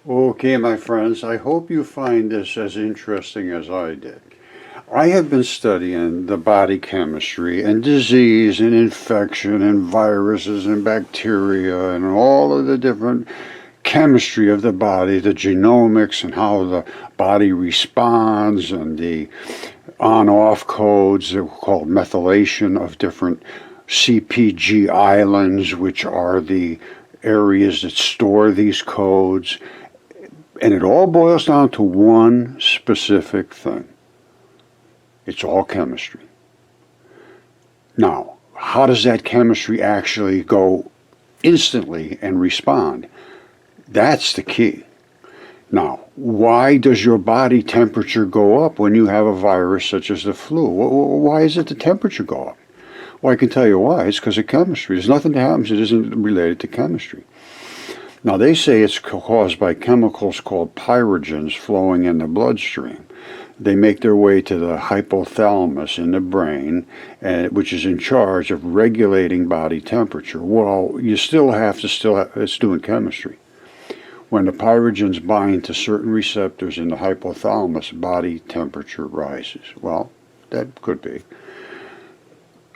Okay, my friends, I hope you find this as interesting as I did. I have been studying the body chemistry and disease and infection and viruses and bacteria and all of the different chemistry of the body, the genomics and how the body responds and the on-off codes that are called methylation of different CPG islands, which are the areas that store these codes. And it all boils down to one specific thing. It's all chemistry. Now, how does that chemistry actually go instantly and respond? That's the key. Now, why does your body temperature go up when you have a virus such as the flu? Why is it the temperature go up? Well, I can tell you why. It's because of chemistry. There's nothing that happens that isn't related to chemistry. Now, they say it's caused by chemicals called pyrogens flowing in the bloodstream. They make their way to the hypothalamus in the brain, which is in charge of regulating body temperature. Well, you still have it's doing chemistry. When the pyrogens bind to certain receptors in the hypothalamus, body temperature rises. Well, that could be.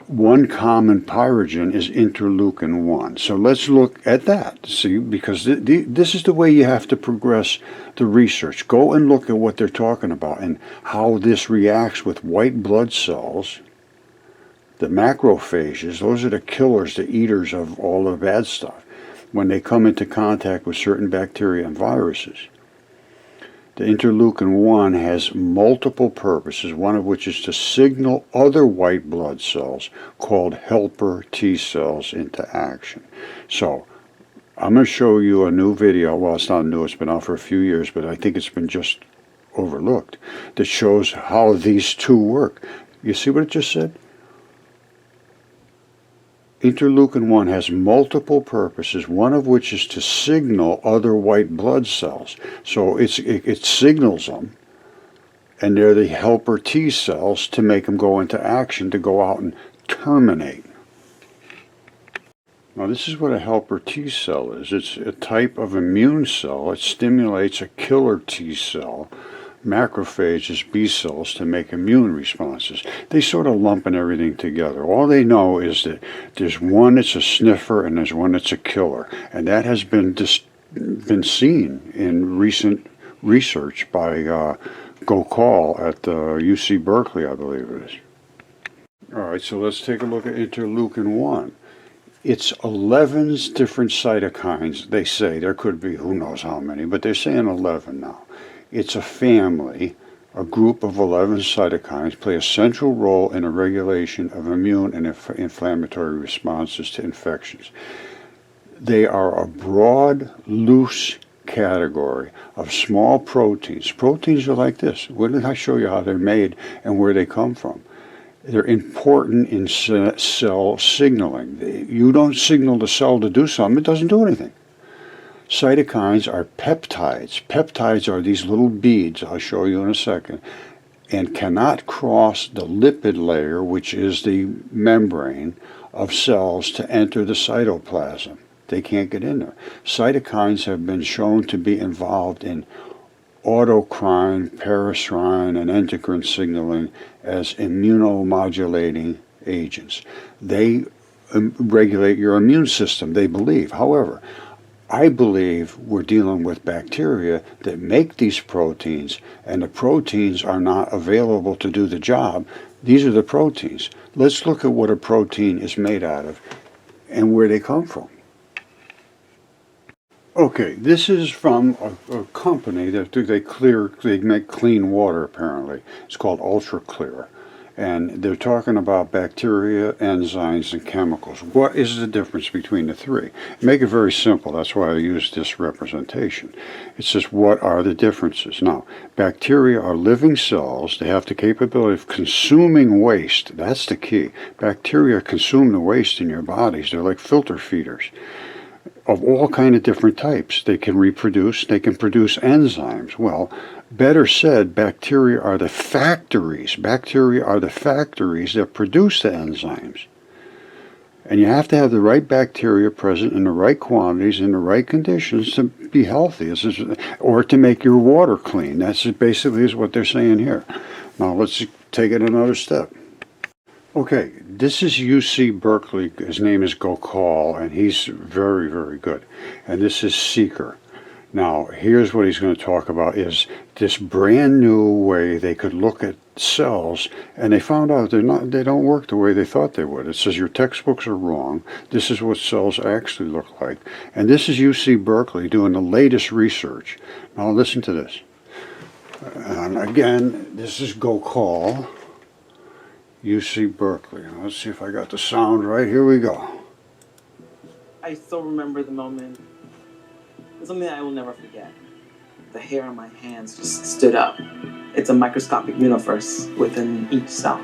One common pyrogen is interleukin-1. So let's look at that, see, because this is the way you have to progress the research. Go and look at what they're talking about and how this reacts with white blood cells. The macrophages, those are the killers, the eaters of all the bad stuff, when they come into contact with certain bacteria and viruses. The interleukin-1 has multiple purposes, one of which is to signal other white blood cells called helper T cells into action. So I'm going to show you a new video. Well, it's not new. It's been out for a few years, but I think it's been just overlooked, that shows how these two work. You see what it just said? Interleukin-1 has multiple purposes, one of which is to signal other white blood cells. So it signals them, and they're the helper T cells to make them go into action, to go out and terminate. Now, this is what a helper T cell is. It's a type of immune cell. It stimulates a killer T cell, macrophages, B cells, to make immune responses. They sort of lumping everything together. All they know is that there's one that's a sniffer and there's one that's a killer. And that has been seen in recent research by Gokal at UC Berkeley, I believe it is. All right, so let's take a look at interleukin-1. It's 11 different cytokines, they say. There could be who knows how many, but they're saying 11 now. It's a family, a group of 11 cytokines play a central role in the regulation of immune and inflammatory responses to infections. They are a broad, loose category of small proteins. Proteins are like this. Where did I show you how they're made and where they come from? They're important in cell signaling. You don't signal the cell to do something, it doesn't do anything. Cytokines are peptides. Peptides are these little beads, I'll show you in a second, and cannot cross the lipid layer, which is the membrane of cells, to enter the cytoplasm. They can't get in there. Cytokines have been shown to be involved in autocrine, paracrine, and endocrine signaling as immunomodulating agents. They regulate your immune system, they believe. However, I believe we're dealing with bacteria that make these proteins, and the proteins are not available to do the job. These are the proteins. Let's look at what a protein is made out of and where they come from. Okay, this is from a company that they make clean water, apparently. It's called Ultra Clear. And they're talking about bacteria, enzymes, and chemicals. What is the difference between the three? Make it very simple. That's why I use this representation. It says, what are the differences? Now, bacteria are living cells. They have the capability of consuming waste. That's the key. Bacteria consume the waste in your bodies. They're like filter feeders of all kind of different types. They can reproduce. They can produce enzymes. Well, better said, bacteria are the factories. Bacteria are the factories that produce the enzymes. And you have to have the right bacteria present in the right quantities, in the right conditions to be healthy, or to make your water clean. That's basically is what they're saying here. Now let's take it another step. Okay, this is UC Berkeley. His name is Gokul, and he's very, very good. And this is Seeker. Now, here's what he's going to talk about is this brand new way they could look at cells, and they found out they don't work the way they thought they would. It says your textbooks are wrong. This is what cells actually look like. And this is UC Berkeley doing the latest research. Now listen to this. And again, this is Gokul, UC Berkeley. Now, let's see if I got the sound right. Here we go. I still remember the moment. It's something I will never forget. The hair on my hands just stood up. It's a microscopic universe within each cell.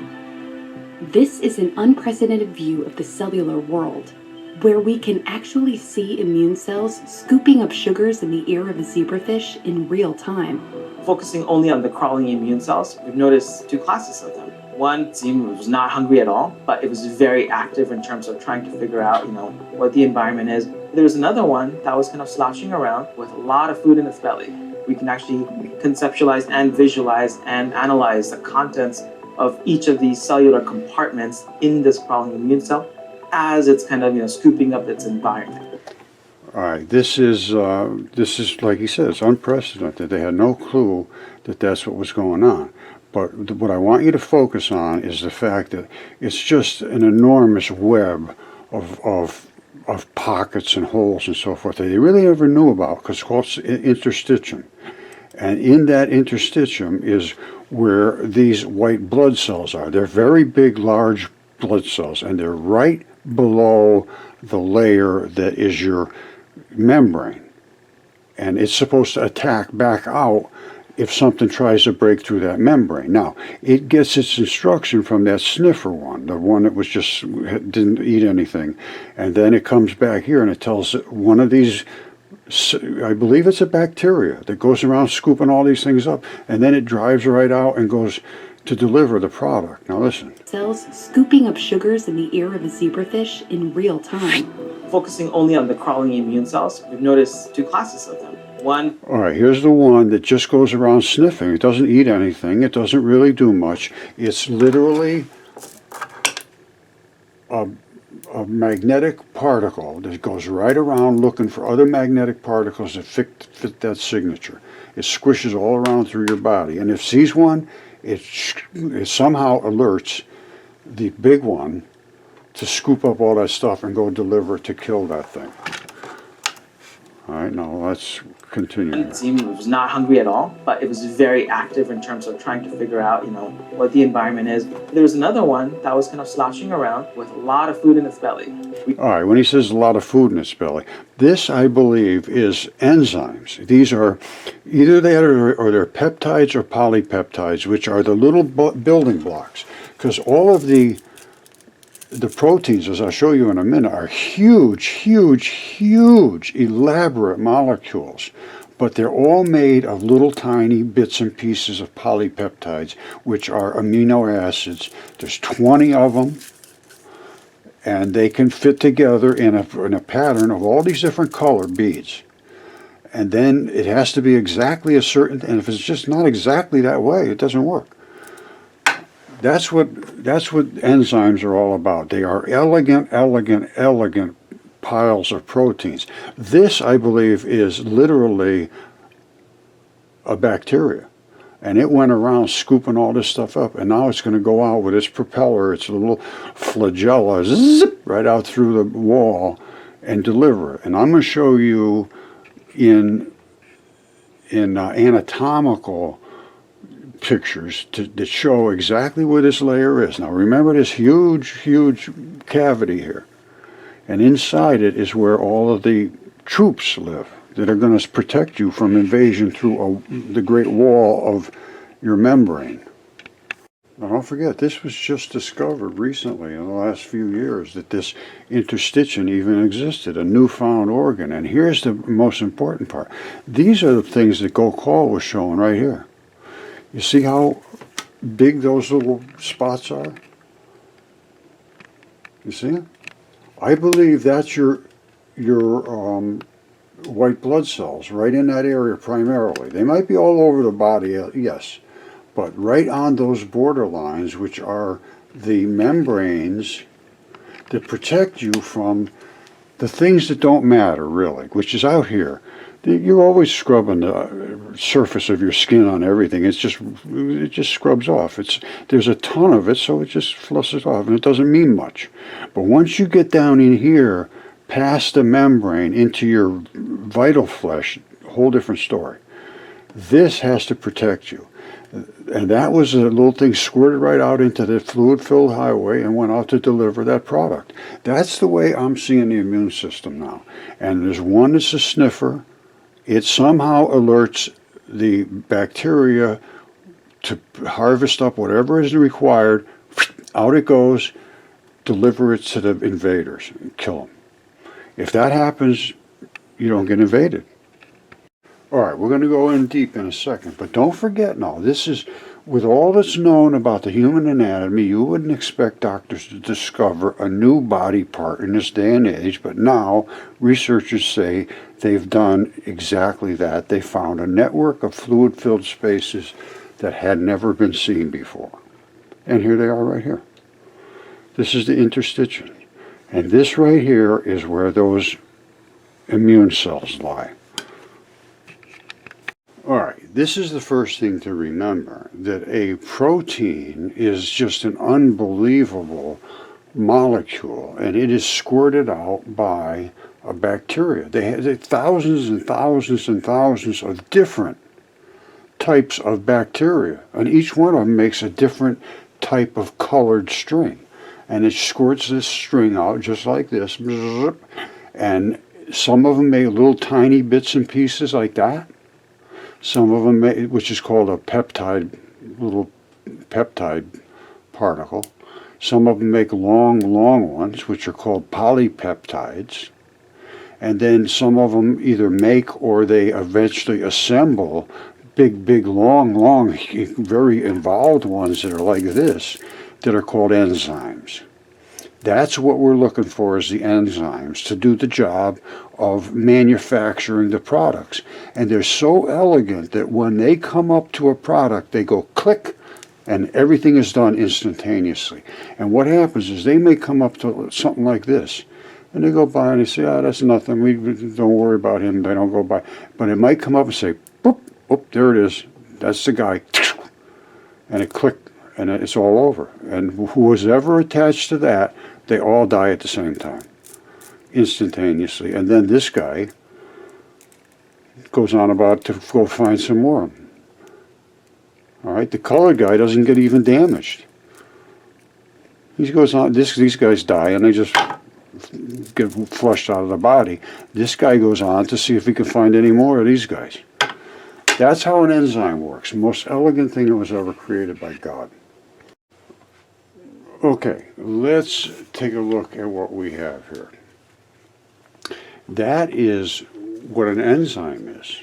This is an unprecedented view of the cellular world, where we can actually see immune cells scooping up sugars in the ear of a zebrafish in real time. Focusing only on the crawling immune cells, we've noticed two classes of them. One was not hungry at all, but it was very active in terms of trying to figure out, what the environment is. There was another one that was kind of slouching around with a lot of food in its belly. We can actually conceptualize and visualize and analyze the contents of each of these cellular compartments in this crawling immune cell as it's kind of, scooping up its environment. All right, this is like he says, unprecedented. They had no clue that that's what was going on. But what I want you to focus on is the fact that it's just an enormous web of pockets and holes and so forth that they really never knew about, because it's called interstitium. And in that interstitium is where these white blood cells are. They're very big, large blood cells, and they're right below the layer that is your membrane. And it's supposed to attack back out if something tries to break through that membrane. Now, it gets its instruction from that sniffer one, the one that was just didn't eat anything. And then it comes back here and it tells one of these, I believe it's a bacteria that goes around scooping all these things up, and then it drives right out and goes to deliver the product. Now listen. Cells scooping up sugars in the ear of a zebrafish in real time. Focusing only on the crawling immune cells, we've noticed two classes of them. One. All right, here's the one that just goes around sniffing. It doesn't eat anything. It doesn't really do much. It's literally a magnetic particle that goes right around looking for other magnetic particles that fit that signature. It squishes all around through your body. And if it sees one, it somehow alerts the big one to scoop up all that stuff and go deliver it to kill that thing. All right, now let's continue. It was not hungry at all, but it was very active in terms of trying to figure out, what the environment is. There was another one that was kind of slouching around with a lot of food in its belly. All right, when he says a lot of food in its belly, this, I believe, is enzymes. These are either that or they're peptides or polypeptides, which are the little building blocks. Because all of the proteins, as I'll show you in a minute, are huge, huge, huge, elaborate molecules. But they're all made of little tiny bits and pieces of polypeptides, which are amino acids. There's 20 of them, and they can fit together in a pattern of all these different color beads. And then it has to be exactly a certain, and if it's just not exactly that way, it doesn't work. That's what enzymes are all about. They are elegant piles of proteins. This, I believe, is literally a bacteria. And it went around scooping all this stuff up, and now it's going to go out with its propeller, its little flagella, zip, right out through the wall and deliver it. And I'm going to show you in anatomical pictures that show exactly where this layer is. Now remember this huge, huge cavity here. And inside it is where all of the troops live that are going to protect you from invasion through the great wall of your membrane. Now don't forget, this was just discovered recently in the last few years that this interstitium even existed, a newfound organ. And here's the most important part. These are the things that Gokul was showing right here. You see how big those little spots are? You see it? I believe that's your white blood cells right in that area primarily. They might be all over the body, yes, but right on those borderlines, which are the membranes that protect you from the things that don't matter really, which is out here. You're always scrubbing the surface of your skin on everything. It just scrubs off. There's a ton of it, so it just flushes off, and it doesn't mean much. But once you get down in here, past the membrane into your vital flesh, whole different story. This has to protect you. And that was a little thing squirted right out into the fluid-filled highway and went out to deliver that product. That's the way I'm seeing the immune system now. And there's one that's a sniffer. It somehow alerts the bacteria to harvest up whatever is required. Out it goes, deliver it to the invaders, and kill them. If that happens, you don't get invaded. All right, we're going to go in deep in a second, but don't forget now, this is, with all that's known about the human anatomy, you wouldn't expect doctors to discover a new body part in this day and age, but now researchers say they've done exactly that. They found a network of fluid-filled spaces that had never been seen before. And here they are right here. This is the interstitium. And this right here is where those immune cells lie. All right, this is the first thing to remember, that a protein is just an unbelievable molecule, and it is squirted out by a bacteria. They have thousands and thousands and thousands of different types of bacteria, and each one of them makes a different type of colored string. And it squirts this string out just like this, and some of them make little tiny bits and pieces like that. Some of them, which is called a peptide, little peptide particle. Some of them make long ones, which are called polypeptides. And then some of them either make or they eventually assemble big, long, very involved ones that are like this, that are called enzymes. That's what we're looking for, is the enzymes to do the job of manufacturing the products. And they're so elegant that when they come up to a product, they go click, and everything is done instantaneously. And what happens is they may come up to something like this, and they go by and they say, that's nothing, we don't worry about him, they don't go by. But it might come up and say, boop, there it is, that's the guy, and it clicked, and it's all over. And who was ever attached to that, they all die at the same time, instantaneously. And then this guy goes on about to go find some more. All right, the colored guy doesn't get even damaged. He goes on, these guys die and they just get flushed out of the body. This guy goes on to see if he can find any more of these guys. That's how an enzyme works. The most elegant thing that was ever created by God. Okay, let's take a look at what we have here. That is what an enzyme is.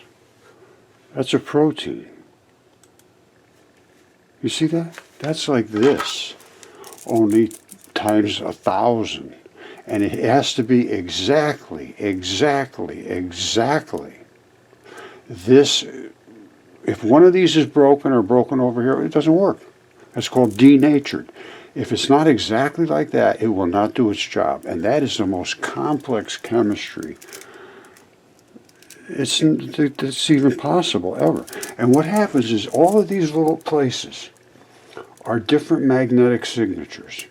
That's a protein. You see that? That's like this, only times 1,000. And it has to be exactly this. If one of these is broken or broken over here, it doesn't work. That's called denatured. If it's not exactly like that, it will not do its job. And that is the most complex chemistry it's even possible ever. And what happens is all of these little places are different magnetic signatures.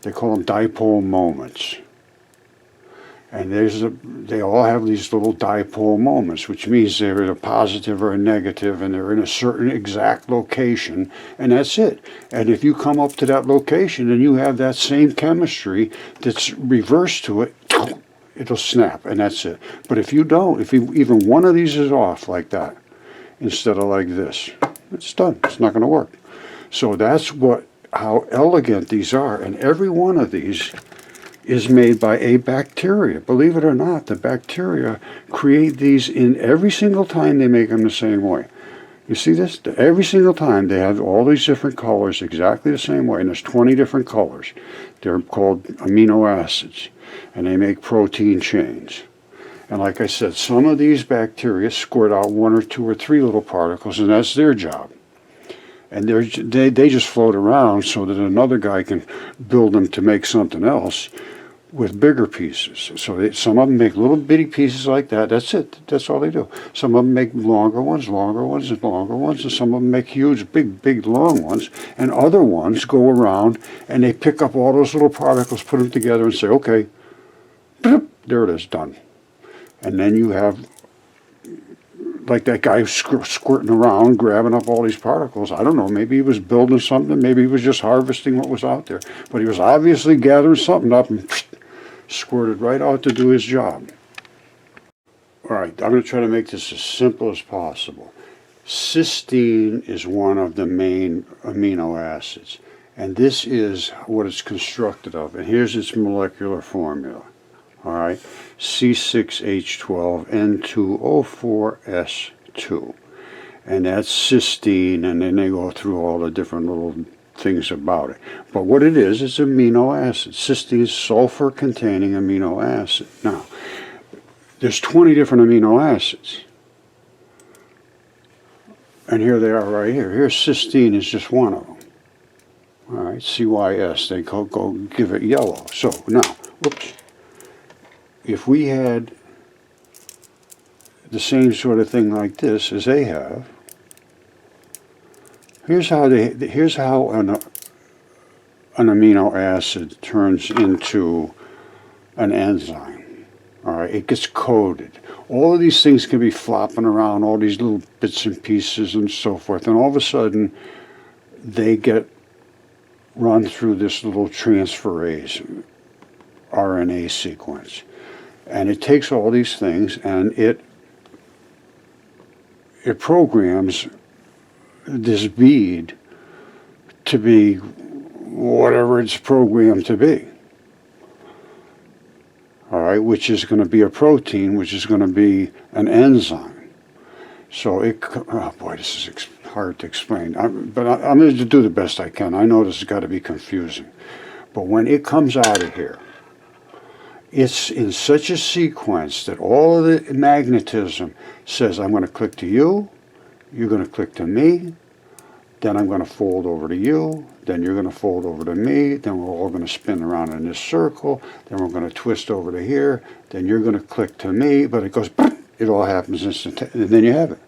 They call them dipole moments. And they all have these little dipole moments, which means they're a positive or a negative, and they're in a certain exact location, and that's it. And if you come up to that location and you have that same chemistry that's reversed to it, it'll snap, and that's it. But if you don't, if even one of these is off like that, instead of like this, it's done. It's not going to work. So that's how elegant these are, and every one of these is made by a bacteria. Believe it or not, the bacteria create these in every single time they make them the same way. You see this? Every single time they have all these different colors exactly the same way, and there's 20 different colors. They're called amino acids, and they make protein chains. And like I said, some of these bacteria squirt out 1 or 2 or 3 little particles, and that's their job. And they just float around so that another guy can build them to make something else with bigger pieces. So some of them make little bitty pieces like that. That's it. That's all they do. Some of them make longer ones, and longer ones, and some of them make huge, big, long ones. And other ones go around and they pick up all those little particles, put them together, and say, okay, there it is, done. And then you have, like that guy squirting around, grabbing up all these particles. I don't know, maybe he was building something, maybe he was just harvesting what was out there. But he was obviously gathering something up and squirted right out to do his job. All right, I'm going to try to make this as simple as possible. Cysteine is one of the main amino acids, and this is what it's constructed of. And here's its molecular formula. All right, C6H12N2O4S2. And that's cysteine, and then they go through all the different little things about it. But what it is, it's amino acid. Cysteine is sulfur-containing amino acid. Now, there's 20 different amino acids. And here they are right here. Here's cysteine is just one of them. All right, CYS, they go give it yellow. So now, whoops. If we had the same sort of thing like this as they have, here's how an amino acid turns into an enzyme. All right, it gets coded. All of these things can be flopping around, all these little bits and pieces and so forth, and all of a sudden they get run through this little transferase RNA sequence. And it takes all these things and it programs this bead to be whatever it's programmed to be. All right, which is going to be a protein, which is going to be an enzyme. So oh boy, this is hard to explain. But I'm going to do the best I can. I know this has got to be confusing. But when it comes out of here, it's in such a sequence that all of the magnetism says, I'm going to click to you, you're going to click to me, then I'm going to fold over to you, then you're going to fold over to me, then we're all going to spin around in this circle, then we're going to twist over to here, then you're going to click to me, but it goes, it all happens instantaneously, and then you have it.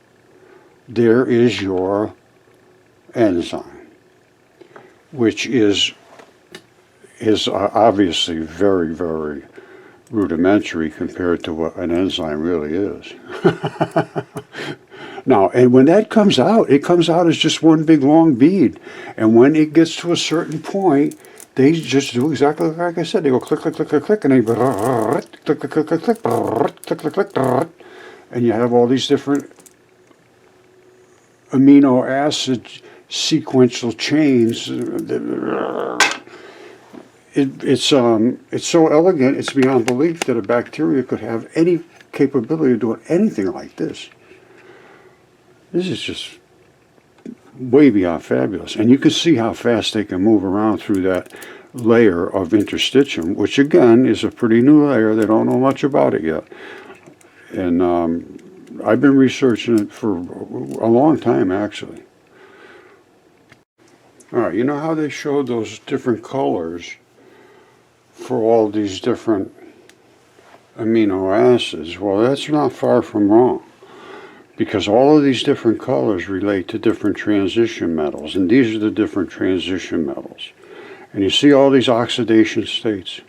There is your enzyme, which is obviously very, very rudimentary compared to what an enzyme really is. Now, and when that comes out, it comes out as just one big long bead. And when it gets to a certain point, they just do exactly like I said. They go click, click, click, click, click, and they go click, click, click, click, click, click, click, click, and you have all these different amino acid sequential chains. It's so elegant, it's beyond belief that a bacteria could have any capability of doing anything like this. This is just way beyond fabulous. And you can see how fast they can move around through that layer of interstitium, which again is a pretty new layer. They don't know much about it yet. And I've been researching it for a long time, actually. All right, you know how they showed those different colors for all these different amino acids? Well, that's not far from wrong, because all of these different colors relate to different transition metals, and these are the different transition metals. And you see all these oxidation states.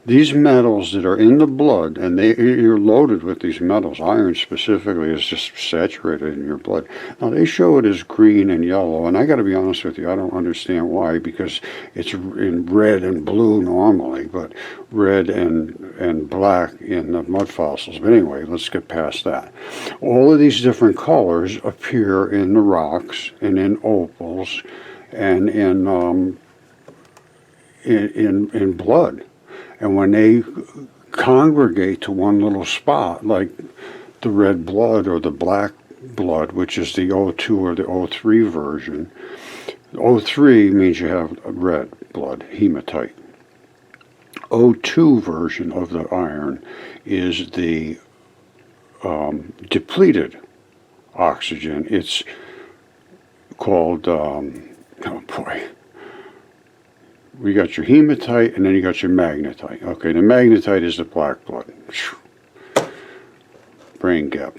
These metals that are in the blood, and you're loaded with these metals, iron specifically is just saturated in your blood. Now they show it as green and yellow, and I got to be honest with you, I don't understand why, because it's in red and blue normally, but red and black in the mud fossils. But anyway, let's get past that. All of these different colors appear in the rocks and in opals and in blood. And when they congregate to one little spot, like the red blood or the black blood, which is the O2 or the O3 version. O3 means you have red blood, hematite. O2 version of the iron is the depleted oxygen. It's called, oh boy, we got your hematite and then you got your magnetite. Okay, the magnetite is the black blood. Brain gap.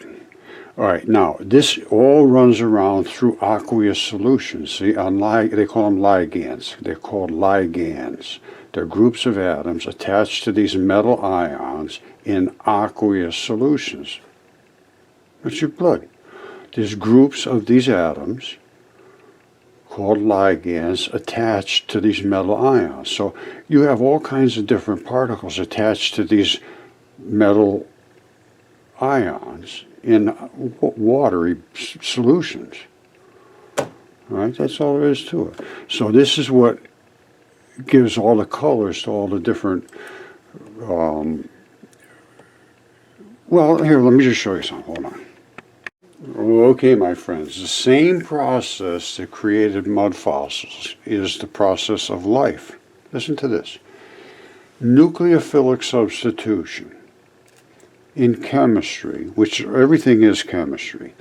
All right, now this all runs around through aqueous solutions. See, they call them ligands. They're called ligands. They're groups of atoms attached to these metal ions in aqueous solutions. That's your blood. There's groups of these atoms called ligands attached to these metal ions. So you have all kinds of different particles attached to these metal ions in watery solutions. All right, that's all there is to it. So this is what gives all the colors to all the different, well, here, let me just show you something. Hold on. Okay, my friends, the same process that created mud fossils is the process of life. Listen to this. Nucleophilic substitution. In chemistry, which everything is chemistry,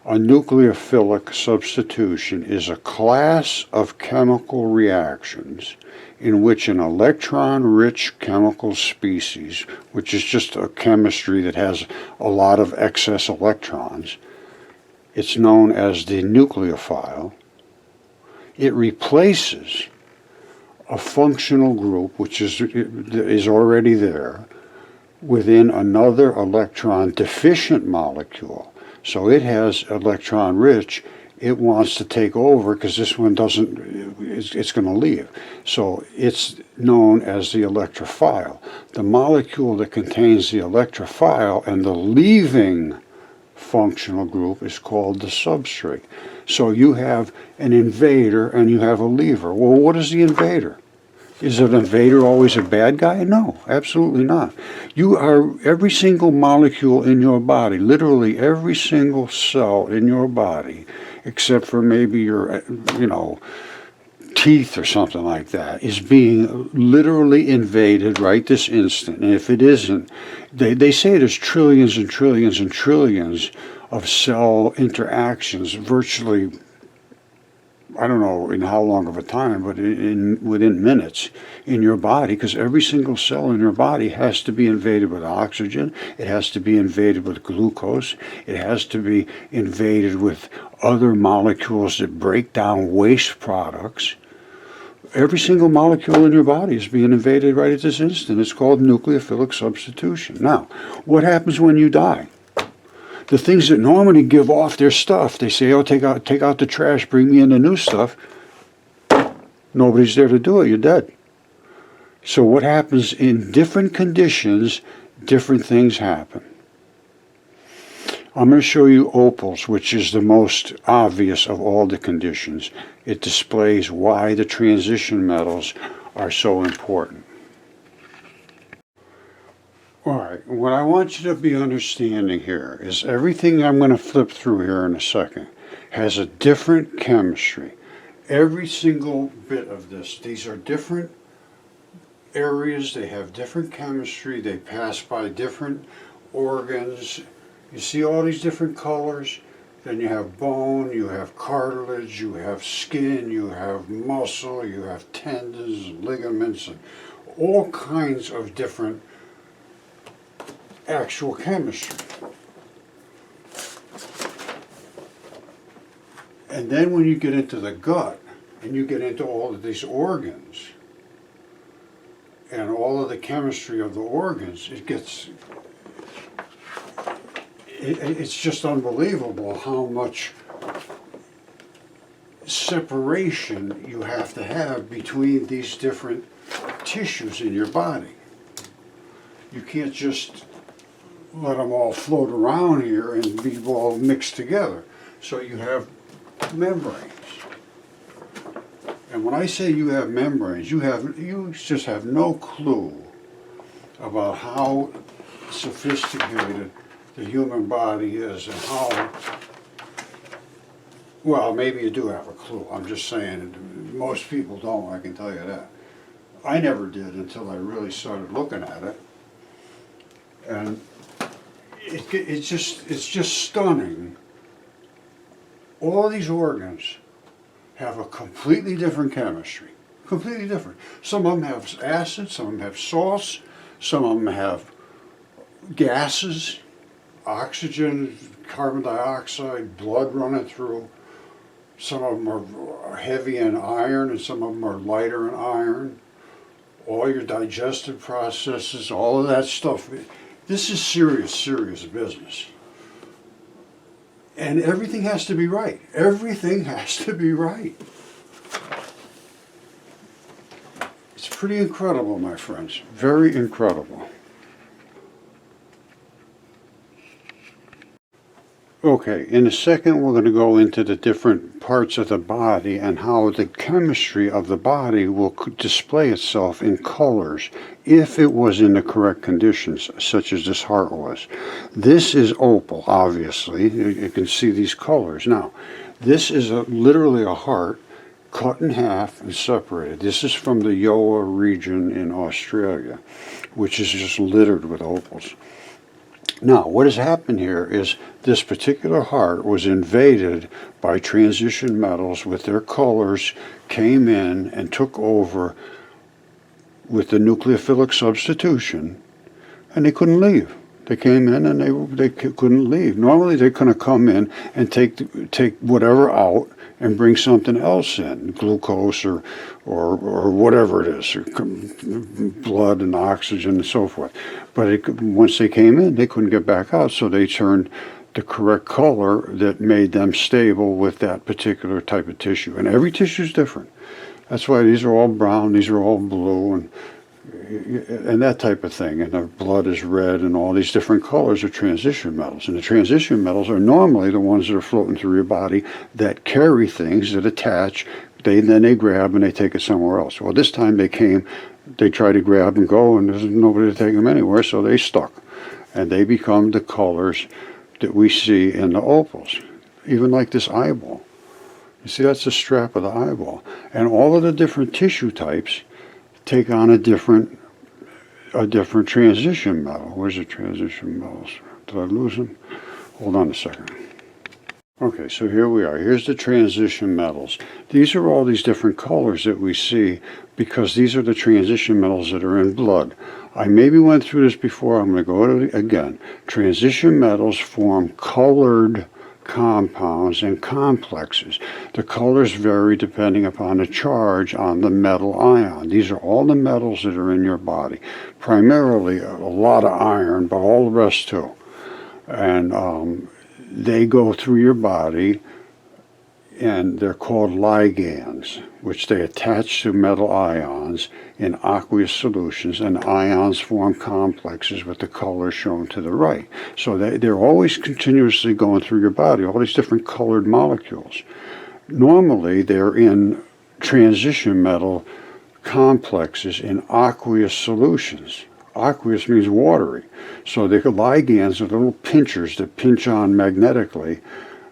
a nucleophilic substitution is a class of chemical reactions in which an electron-rich chemical species, which is just a chemistry that has a lot of excess electrons, it's known as the nucleophile. It replaces a functional group, which is already there, within another electron deficient molecule. So it has electron rich. It wants to take over because this one doesn't, it's going to leave. So it's known as the electrophile. The molecule that contains the electrophile and the leaving functional group is called the substrate. So you have an invader and you have a leaver. Well, what is the invader? Is an invader always a bad guy? No, absolutely not. You are, every single molecule in your body, literally every single cell in your body, except for maybe your, teeth or something like that, is being literally invaded right this instant. And if it isn't, they say there's trillions and trillions and trillions of cell interactions virtually, I don't know in how long of a time, but within minutes in your body, because every single cell in your body has to be invaded with oxygen, it has to be invaded with glucose, it has to be invaded with other molecules that break down waste products. Every single molecule in your body is being invaded right at this instant. It's called nucleophilic substitution. Now, what happens when you die? The things that normally give off their stuff, they say, oh, take out the trash, bring me in the new stuff. Nobody's there to do it, you're dead. So what happens in different conditions, different things happen. I'm going to show you opals, which is the most obvious of all the conditions. It displays why the transition metals are so important. All right, what I want you to be understanding here is everything I'm going to flip through here in a second has a different chemistry. Every single bit of this, these are different areas, they have different chemistry, they pass by different organs. You see all these different colors? Then you have bone, you have cartilage, you have skin, you have muscle, you have tendons and ligaments, and all kinds of different actual chemistry. And then when you get into the gut, and you get into all of these organs, and all of the chemistry of the organs, it's just unbelievable how much separation you have to have between these different tissues in your body. You can't just let them all float around here and be all mixed together. So you have membranes. And when I say you have membranes, you just have no clue about how sophisticated the human body is and how Well, maybe you do have a clue. I'm just saying, most people don't, I can tell you that. I never did until I really started looking at it. And it's just stunning. All these organs have a completely different chemistry. Completely different. Some of them have acids, some of them have salts, some of them have gases, oxygen, carbon dioxide, blood running through. Some of them are heavy in iron and some of them are lighter in iron. All your digestive processes, all of that stuff. This is serious, serious business. And everything has to be right. Everything has to be right. It's pretty incredible, my friends. Very incredible. Okay, in a second we're going to go into the different parts of the body and how the chemistry of the body will display itself in colors if it was in the correct conditions, such as this heart was. This is opal, obviously. You can see these colors. Now, this is literally a heart cut in half and separated. This is from the Yoa region in Australia, which is just littered with opals. Now, what has happened here is this particular heart was invaded by transition metals with their colors, came in and took over with the nucleophilic substitution, and they couldn't leave. They came in and they couldn't leave. Normally they couldn't come in and take whatever out and bring something else in, glucose or whatever it is, or blood and oxygen and so forth. But once they came in, they couldn't get back out, so they turned the correct color that made them stable with that particular type of tissue. And every tissue is different. That's why these are all brown, these are all blue, and that type of thing. And the blood is red, and all these different colors are transition metals. And the transition metals are normally the ones that are floating through your body that carry things that attach. Then they grab and they take it somewhere else. Well, this time they came, they tried to grab and go, and there's nobody to take them anywhere, so they stuck. And they become the colors that we see in the opals. Even like this eyeball. You see, that's the strap of the eyeball. And all of the different tissue types take on a different transition metal. Where's the transition metals? Did I lose them? Hold on a second. Okay, so here we are. Here's the transition metals. These are all these different colors that we see because these are the transition metals that are in blood. I maybe went through this before. I'm going to go over it again. Transition metals form colored compounds and complexes. The colors vary depending upon the charge on the metal ion. These are all the metals that are in your body. Primarily a lot of iron, but all the rest too. And they go through your body, and they're called ligands, which they attach to metal ions in aqueous solutions, and ions form complexes with the color shown to the right. So they're always continuously going through your body, all these different colored molecules. Normally, they're in transition metal complexes in aqueous solutions. Aqueous means watery. So the ligands are little pinchers that pinch on magnetically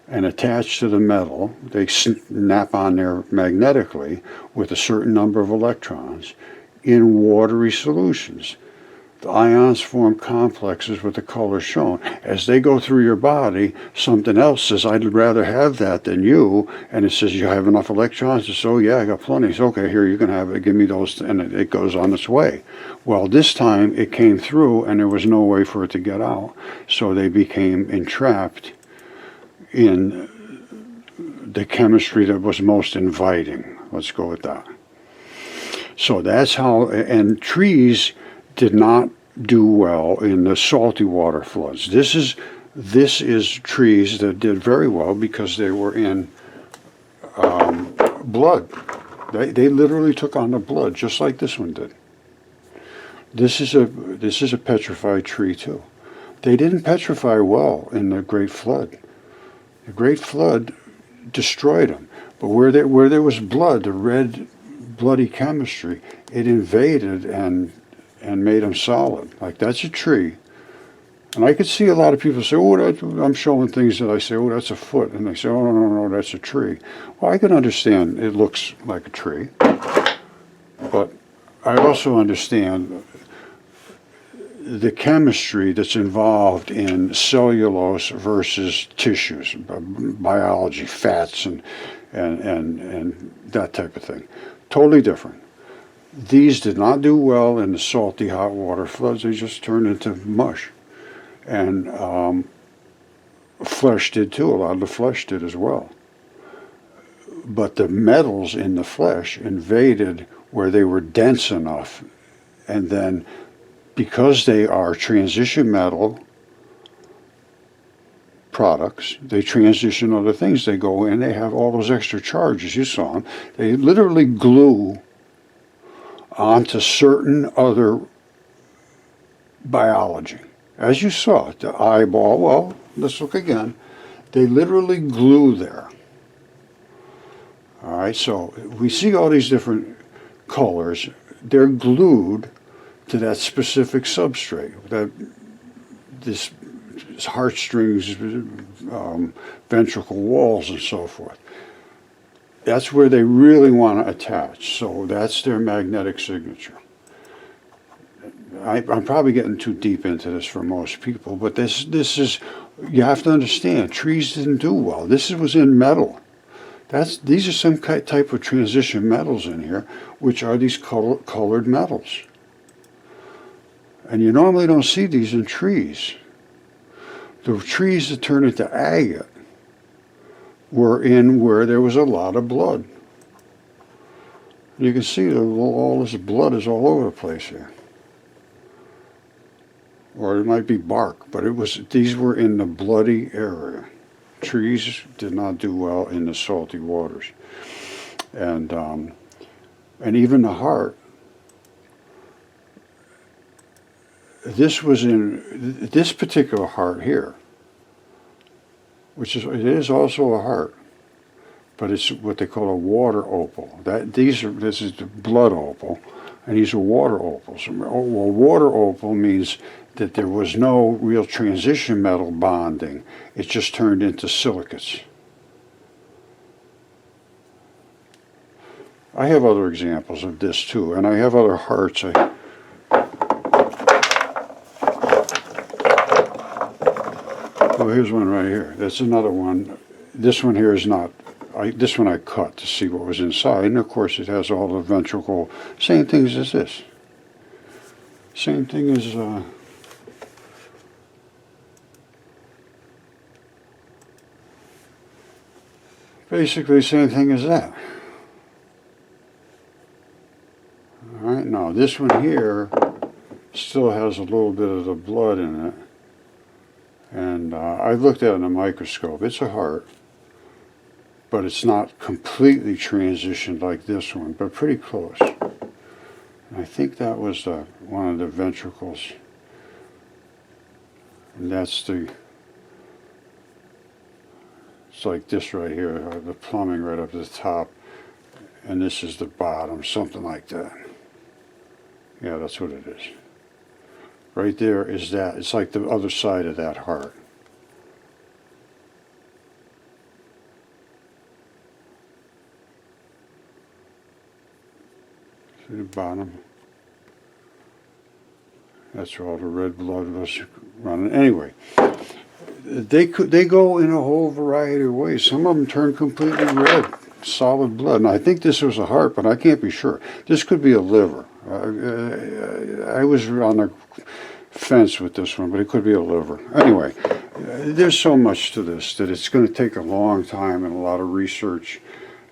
and attach to the metal. They snap on there magnetically with a certain number of electrons in watery solutions. The ions form complexes with the color shown. As they go through your body, something else says, I'd rather have that than you. And it says, you have enough electrons? It says, oh yeah, I got plenty. So, okay, here, you can have it. Give me those. And it goes on its way. Well, this time it came through and there was no way for it to get out. So they became entrapped in the chemistry that was most inviting. Let's go with that. So that's how, and trees did not do well in the salty water floods. This is trees that did very well because they were in blood. They literally took on the blood, just like this one did. This is a petrified tree too. They didn't petrify well in the Great Flood. The Great Flood destroyed them. But where there was blood, the red, bloody chemistry, it invaded and made them solid. Like, that's a tree And I could see a lot of people say, oh, I'm showing things that I say, oh, that's a foot. And they say, oh, no, that's a tree. Well, I can understand it looks like a tree. But I also understand the chemistry that's involved in cellulose versus tissues, biology, fats, and that type of thing. Totally different. These did not do well in the salty hot water floods. They just turned into mush. And flesh did too. A lot of the flesh did as well. But the metals in the flesh invaded where they were dense enough. And then because they are transition metal products, they transition other things. They go in, they have all those extra charges. You saw them. They literally glue onto certain other biology. As you saw, the eyeball, well, let's look again. They literally glue there. All right, so we see all these different colors. They're glued to that specific substrate, that this heartstrings, ventricle walls, and so forth. That's where they really want to attach. So that's their magnetic signature. I'm probably getting too deep into this for most people, but this is, you have to understand, trees didn't do well. This was in metal. These are some type of transition metals in here, which are these colored metals. And you normally don't see these in trees. The trees that turn into agate were in where there was a lot of blood. You can see that all this blood is all over the place here. Or it might be bark, but these were in the bloody area. Trees did not do well in the salty waters. And even the heart, this was in this particular heart here, it is also a heart, but it's what they call a water opal. This is the blood opal, and these are water opals. Well, water opal means that there was no real transition metal bonding. It just turned into silicates. I have other examples of this too, and I have other hearts. Oh, here's one right here. That's another one. This one here is not. This one I cut to see what was inside, and of course it has all the ventricle. Same things as this. Same thing as. Basically the same thing as that. All right, now this one here still has a little bit of the blood in it. And I looked at it in a microscope. It's a heart, but it's not completely transitioned like this one, but pretty close. And I think that was one of the ventricles. And that's it's like this right here, the plumbing right up to the top, and this is the bottom, something like that. Yeah, that's what it is. Right there is that. It's like the other side of that heart. See the bottom? That's where all the red blood was running. Anyway, they go in a whole variety of ways. Some of them turn completely red, solid blood. And I think this was a heart, but I can't be sure. This could be a liver. I was on the fence with this one, but it could be a liver. Anyway, there's so much to this that it's going to take a long time and a lot of research.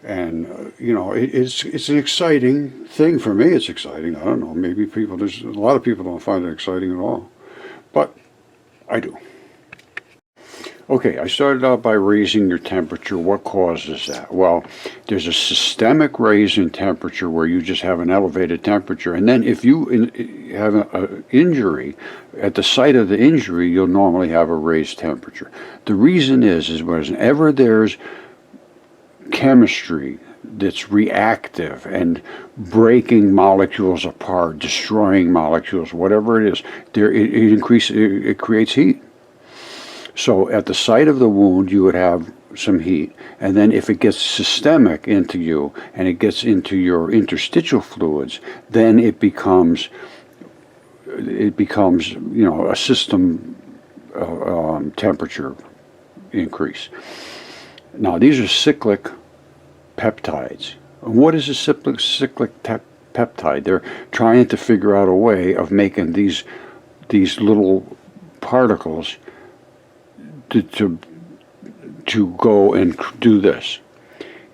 And you know, it's an exciting thing for me. It's exciting. I don't know. Maybe there's a lot of people don't find it exciting at all, but I do. Okay, I started out by raising your temperature. What causes that? Well, there's a systemic raise in temperature where you just have an elevated temperature. And then if you have an injury, at the site of the injury, you'll normally have a raised temperature. The reason is whenever there's chemistry that's reactive and breaking molecules apart, destroying molecules, whatever it is. It creates heat. So at the site of the wound, you would have some heat, and then if it gets systemic into you and it gets into your interstitial fluids, then it becomes a system temperature increase. Now these are cyclic peptides. What is a cyclic peptide? They're trying to figure out a way of making these little particles to go and do this.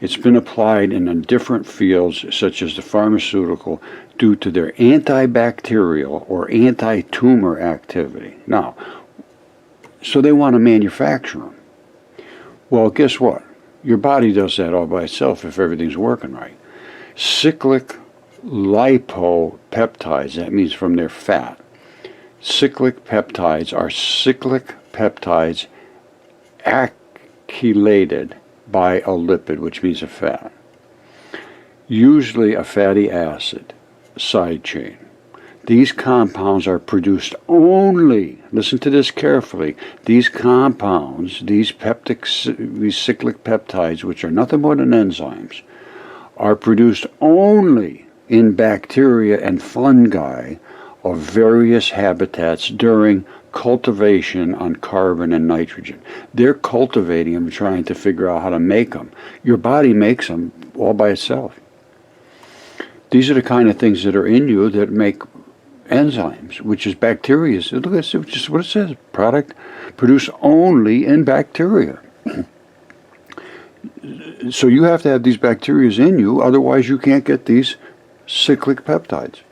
It's been applied in different fields, such as the pharmaceutical, due to their antibacterial or anti-tumor activity. Now, so they want to manufacture them. Well, guess what? Your body does that all by itself if everything's working right. Cyclic lipopeptides, that means from their fat. Cyclic peptides are cyclic peptides chelated by a lipid, which means a fat. Usually a fatty acid side chain. These compounds are produced only, listen to this carefully, these compounds, these cyclic peptides, which are nothing more than enzymes, are produced only in bacteria and fungi of various habitats during cultivation on carbon and nitrogen. They're cultivating them, trying to figure out how to make them. Your body makes them all by itself. These are the kind of things that are in you that make enzymes, which is bacteria. Look at just what it says. Product produced only in bacteria. So you have to have these bacteria in you, otherwise you can't get these cyclic peptides.